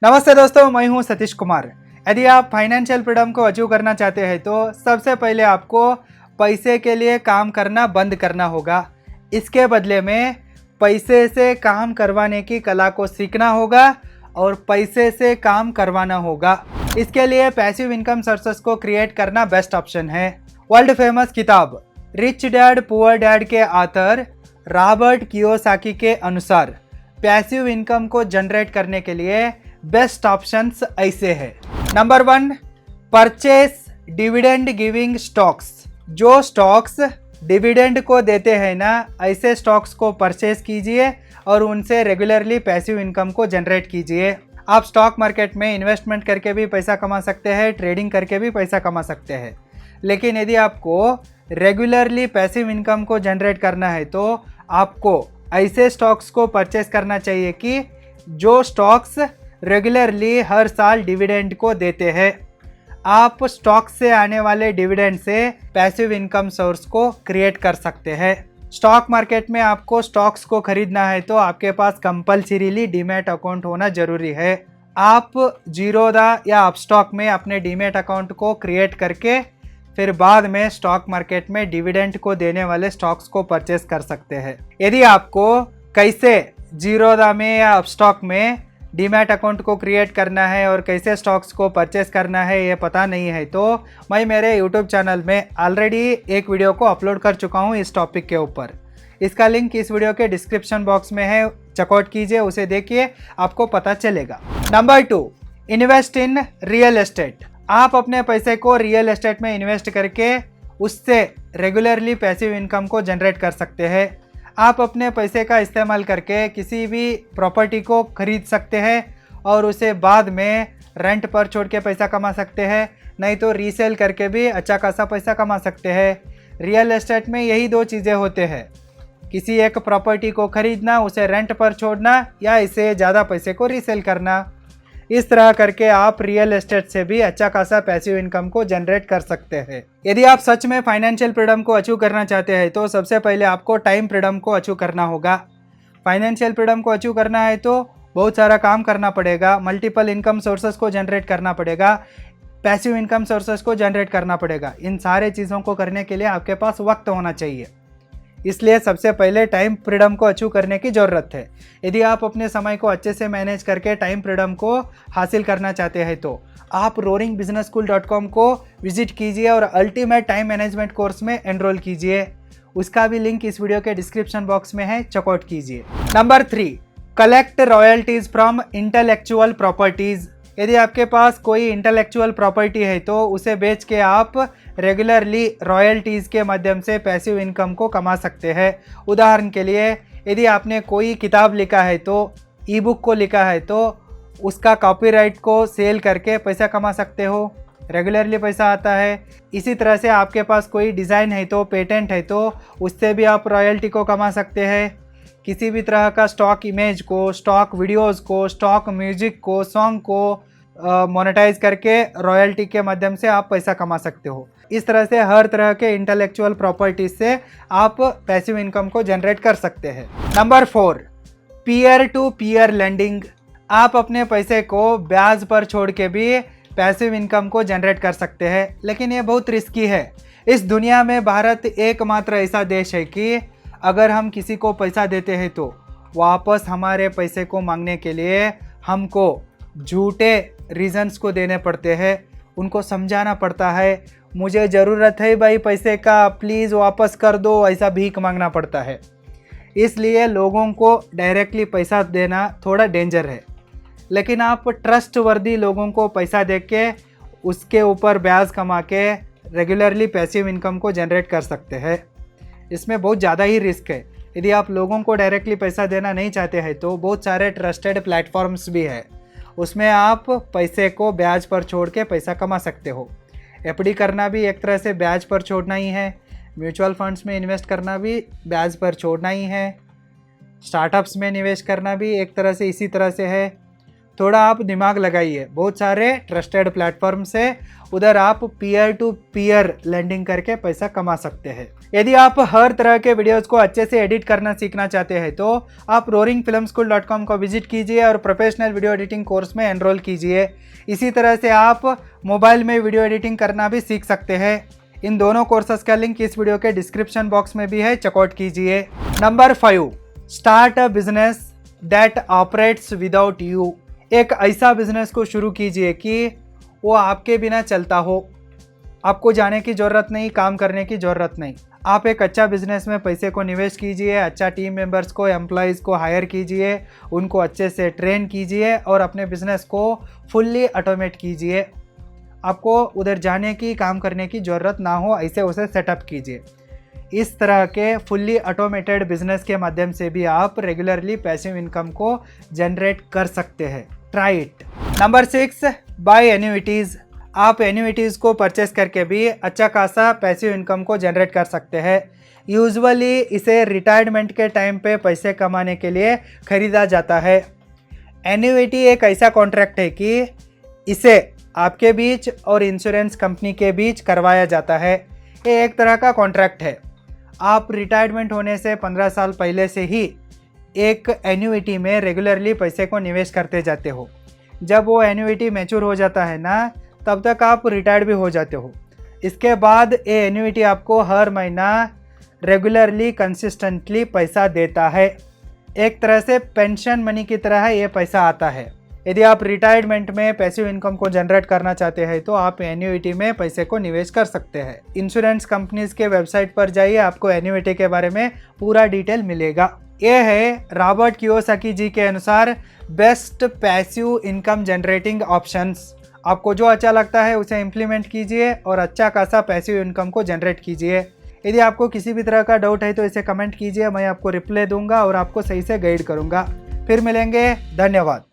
नमस्ते दोस्तों, मैं हूं सतीश कुमार। यदि आप फाइनेंशियल फ्रीडम को अचीव करना चाहते हैं तो सबसे पहले आपको पैसे के लिए काम करना बंद करना होगा। इसके बदले में पैसे से काम करवाने की कला को सीखना होगा और पैसे से काम करवाना होगा। इसके लिए पैसिव इनकम सोर्सेस को क्रिएट करना बेस्ट ऑप्शन है। वर्ल्ड फेमस किताब रिच डैड पुअर डैड के ऑथर रॉबर्ट कियोसाकी के अनुसार पैसिव इनकम को जनरेट करने के लिए बेस्ट ऑप्शंस ऐसे हैं। Number 1, purchase dividend giving stocks. जो स्टॉक्स डिविडेंड को देते हैं ना, ऐसे स्टॉक्स को परचेस कीजिए और उनसे रेगुलरली पैसिव इनकम को जनरेट कीजिए। आप स्टॉक मार्केट में इन्वेस्टमेंट करके भी पैसा कमा सकते हैं, ट्रेडिंग करके भी पैसा कमा सकते हैं। लेकिन यदि आपको रेगुलरली पैसिव इनकम को जनरेट करना है तो आपको ऐसे स्टॉक्स को परचेस करना चाहिए कि जो स्टॉक्स रेगुलरली हर साल डिविडेंड को देते हैं। आप स्टॉक से आने वाले डिविडेंड से पैसिव इनकम सोर्स को क्रिएट कर सकते हैं। स्टॉक मार्केट में आपको स्टॉक्स को खरीदना है तो आपके पास कंपल्सरीली डीमैट अकाउंट होना जरूरी है। आप जीरोधा या अपस्टॉक में अपने डीमैट अकाउंट को क्रिएट करके फिर बाद में स्टॉक मार्केट में डिविडेंड को देने वाले स्टॉक्स को परचेस कर सकते हैं। यदि आपको कैसे जीरोधा में या अपस्टॉक में डीमैट अकाउंट को क्रिएट करना है और कैसे स्टॉक्स को परचेस करना है ये पता नहीं है तो मैं मेरे यूट्यूब चैनल में ऑलरेडी एक वीडियो को अपलोड कर चुका हूँ इस टॉपिक के ऊपर। इसका लिंक इस वीडियो के डिस्क्रिप्शन बॉक्स में है, चेकआउट कीजिए, उसे देखिए, आपको पता चलेगा। Number 2, invest in real estate. आप अपने पैसे को रियल एस्टेट में इन्वेस्ट करके उससे रेगुलरली पैसिव इनकम को जनरेट कर सकते हैं। आप अपने पैसे का इस्तेमाल करके किसी भी प्रॉपर्टी को खरीद सकते हैं और उसे बाद में रेंट पर छोड़ के पैसा कमा सकते हैं, नहीं तो रीसेल करके भी अच्छा खासा पैसा कमा सकते हैं। रियल एस्टेट में यही 2 चीज़ें होते हैं, किसी एक प्रॉपर्टी को खरीदना, उसे रेंट पर छोड़ना या इसे ज़्यादा पैसे को रीसेल करना। इस तरह करके आप रियल एस्टेट से भी अच्छा खासा पैसिव इनकम को जनरेट कर सकते हैं। यदि आप सच में फाइनेंशियल फ्रीडम को अचीव करना चाहते हैं तो सबसे पहले आपको टाइम फ्रीडम को अचीव करना होगा। फाइनेंशियल फ्रीडम को अचीव करना है तो बहुत सारा काम करना पड़ेगा, मल्टीपल इनकम सोर्सेस को जनरेट करना पड़ेगा, पैसिव इनकम सोर्सेस को जनरेट करना पड़ेगा। इन सारे चीज़ों को करने के लिए आपके पास वक्त होना चाहिए। इसलिए सबसे पहले टाइम फ्रीडम को अचीव करने की ज़रूरत है। यदि आप अपने समय को अच्छे से मैनेज करके टाइम फ्रीडम को हासिल करना चाहते हैं तो आप roaringbusinesschool.com को विजिट कीजिए और अल्टीमेट टाइम मैनेजमेंट कोर्स में एनरोल कीजिए। उसका भी लिंक इस वीडियो के डिस्क्रिप्शन बॉक्स में है, चेकआउट कीजिए। Number 3, collect royalties from intellectual properties. यदि आपके पास कोई इंटेलेक्चुअल प्रॉपर्टी है तो उसे बेच के आप रेगुलरली रॉयल्टीज़ के माध्यम से पैसिव इनकम को कमा सकते हैं। उदाहरण के लिए, यदि आपने कोई किताब लिखा है तो ई बुक को लिखा है तो उसका कॉपीराइट को सेल करके पैसा कमा सकते हो, रेगुलरली पैसा आता है। इसी तरह से आपके पास कोई डिज़ाइन है तो, पेटेंट है तो उससे भी आप रॉयल्टी को कमा सकते हैं। किसी भी तरह का स्टॉक इमेज को, स्टॉक वीडियोज़ को, स्टॉक म्यूजिक को, सॉन्ग को मोनेटाइज करके रॉयल्टी के माध्यम से आप पैसा कमा सकते हो। इस तरह से हर तरह के इंटेलेक्चुअल प्रॉपर्टीज से आप पैसिव इनकम को जनरेट कर सकते हैं। Number 4, peer to peer lending. आप अपने पैसे को ब्याज पर छोड़ के भी पैसिव इनकम को जनरेट कर सकते हैं, लेकिन ये बहुत रिस्की है। इस दुनिया में भारत एकमात्र ऐसा देश है कि अगर हम किसी को पैसा देते हैं तो वापस हमारे पैसे को मांगने के लिए हमको झूठे रीजंस को देने पड़ते हैं। उनको समझाना पड़ता है, मुझे ज़रूरत है भाई पैसे का, प्लीज़ वापस कर दो, ऐसा भीख मांगना पड़ता है। इसलिए लोगों को डायरेक्टली पैसा देना थोड़ा डेंजर है। लेकिन आप ट्रस्टवर्दी लोगों को पैसा दे के उसके ऊपर ब्याज कमा के रेगुलरली पैसिव इनकम को जनरेट कर सकते हैं। इसमें बहुत ज़्यादा ही रिस्क है। यदि आप लोगों को डायरेक्टली पैसा देना नहीं चाहते हैं तो बहुत सारे ट्रस्टेड प्लेटफॉर्म्स भी है, उसमें आप पैसे को ब्याज पर छोड़ के पैसा कमा सकते हो। एफडी करना भी एक तरह से ब्याज पर छोड़ना ही है, म्यूचुअल फंड्स में इन्वेस्ट करना भी ब्याज पर छोड़ना ही है, स्टार्टअप्स में निवेश करना भी एक तरह से इसी तरह से है। थोड़ा आप दिमाग लगाइए, बहुत सारे ट्रस्टेड प्लेटफॉर्म से उधर आप पीयर टू पीयर लेंडिंग करके पैसा कमा सकते हैं। यदि आप हर तरह के वीडियोस को अच्छे से एडिट करना सीखना चाहते हैं तो आप roaringfilmschool.com को विजिट कीजिए और प्रोफेशनल वीडियो एडिटिंग कोर्स में एनरोल कीजिए। इसी तरह से आप मोबाइल में वीडियो एडिटिंग करना भी सीख सकते हैं। इन दोनों कोर्सेस का लिंक इस वीडियो के डिस्क्रिप्शन बॉक्स में भी है, चेकआउट कीजिए। Number 5, start a business that operates without you. एक ऐसा बिजनेस को शुरू कीजिए कि वो आपके बिना चलता हो। आपको जाने की ज़रूरत नहीं, काम करने की ज़रूरत नहीं। आप एक अच्छा बिजनेस में पैसे को निवेश कीजिए, अच्छा टीम मेंबर्स को, एम्प्लॉयज़ को हायर कीजिए, उनको अच्छे से ट्रेन कीजिए और अपने बिजनेस को फुल्ली ऑटोमेट कीजिए। आपको उधर जाने की, काम करने की ज़रूरत ना हो, ऐसे उसे सेटअप कीजिए। इस तरह के फुल्ली ऑटोमेटेड बिजनेस के माध्यम से भी आप रेगुलरली पैसिव इनकम को जनरेट कर सकते हैं। Try it. Number 6, buy annuities. आप एन्युइटीज़ को परचेस करके भी अच्छा खासा पैसिव इनकम को जनरेट कर सकते हैं। यूजुअली इसे रिटायरमेंट के टाइम पे पैसे कमाने के लिए ख़रीदा जाता है। एन्युइटी एक ऐसा कॉन्ट्रैक्ट है कि इसे आपके बीच और इंश्योरेंस कंपनी के बीच करवाया जाता है। ये एक तरह का कॉन्ट्रैक्ट है। आप रिटायरमेंट होने से 15 साल पहले से ही एक एन्युइटी में रेगुलरली पैसे को निवेश करते जाते हो। जब वो एन्युइटी मैच्योर हो जाता है ना, तब तक आप रिटायर्ड भी हो जाते हो। इसके बाद ये एन्युइटी आपको हर महीना रेगुलरली कंसिस्टेंटली पैसा देता है। एक तरह से पेंशन मनी की तरह ये पैसा आता है। यदि आप रिटायरमेंट में पैसिव इनकम को जनरेट करना चाहते हैं तो आप एन्युइटी में पैसे को निवेश कर सकते हैं। इंश्योरेंस कंपनीज के वेबसाइट पर जाइए, आपको एन्युइटी के बारे में पूरा डिटेल मिलेगा। ये है रॉबर्ट कियोसाकी जी के अनुसार best passive income generating options. आपको जो अच्छा लगता है उसे इम्प्लीमेंट कीजिए और अच्छा खासा पैसिव इनकम को जनरेट कीजिए। यदि आपको किसी भी तरह का डाउट है तो इसे कमेंट कीजिए, मैं आपको रिप्लाई दूंगा और आपको सही से गाइड करूंगा। फिर मिलेंगे, धन्यवाद।